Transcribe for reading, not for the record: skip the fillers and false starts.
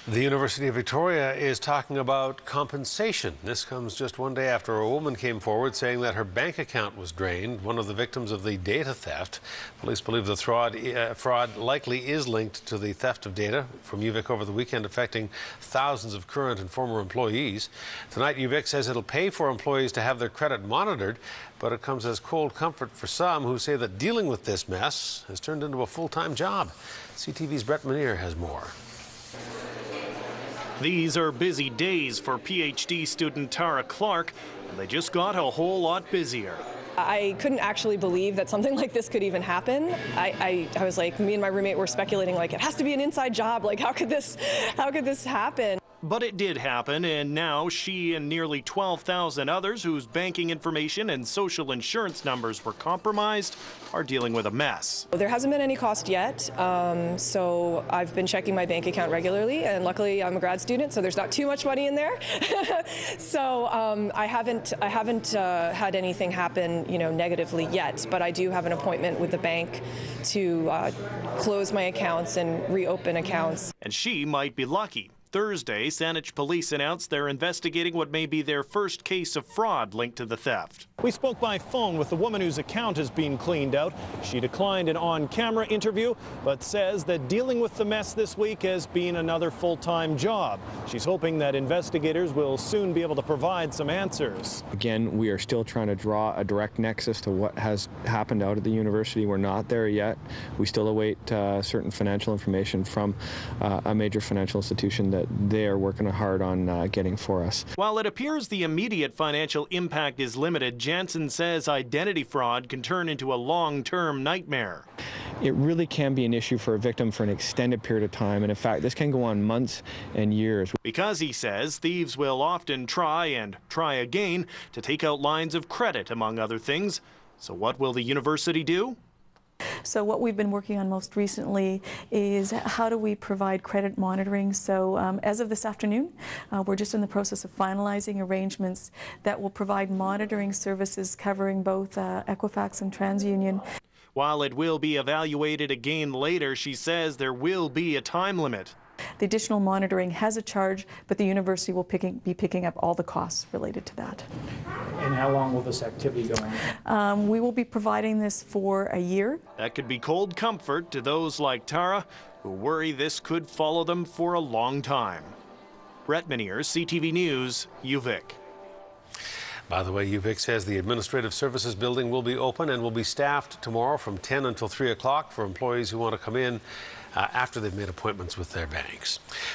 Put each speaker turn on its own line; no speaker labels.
The University of Victoria is talking about compensation. This comes just one day after a woman came forward saying that her bank account was drained, one of the victims of the data theft. Police believe the fraud likely is linked to the theft of data from UVic over the weekend, affecting thousands of current and former employees. Tonight, UVic says it'll pay for employees to have their credit monitored, but it comes as cold comfort for some who say that dealing with this mess has turned into a full-time job. CTV's Brett Manier has more.
These are busy days for PhD student Tara Clark, and they just got a whole lot busier.
I couldn't actually believe that something like this could even happen. I was like, me and my roommate were speculating, like, it has to be an inside job. Like, how could this happen?
But it did happen, and now she and nearly 12,000 others whose banking information and social insurance numbers were compromised are dealing with a mess.
There hasn't been any cost yet, so I've been checking my bank account regularly, and luckily I'm a grad student, so there's not too much money in there. So I haven't had anything happen, negatively yet, but I do have an appointment with the bank to close my accounts and reopen accounts.
And she might be lucky. Thursday, Saanich Police announced they're investigating what may be their first case of fraud linked to the theft.
We spoke by phone with the woman whose account has been cleaned out. She declined an on-camera interview, but says that dealing with the mess this week has been another full-time job. She's hoping that investigators will soon be able to provide some answers.
Again, we are still trying to draw a direct nexus to what has happened out at the university. We're not there yet. We still await certain financial information from a major financial institution that they are working hard on getting for us.
While it appears the immediate financial impact is limited, Jansen says identity fraud can turn into a long-term nightmare.
It really can be an issue for a victim for an extended period of time, and in fact, this can go on months and years.
Because, he says, thieves will often try and try again to take out lines of credit, among other things. So what will the university do?
So what we've been working on most recently is how do we provide credit monitoring. So as of this afternoon, we're just in the process of finalizing arrangements that will provide monitoring services covering both Equifax and TransUnion.
While it will be evaluated again later, she says there will be a time limit.
The additional monitoring has a charge, but the university will be picking up all the costs related to that.
And how long will this activity go on?
We will be providing this for a year.
That could be cold comfort to those like Tara who worry this could follow them for a long time. Brett Manier, CTV News, UVic.
By the way, UVic says the Administrative Services Building will be open and will be staffed tomorrow from 10 until 3 o'clock for employees who want to come in after they've made appointments with their banks.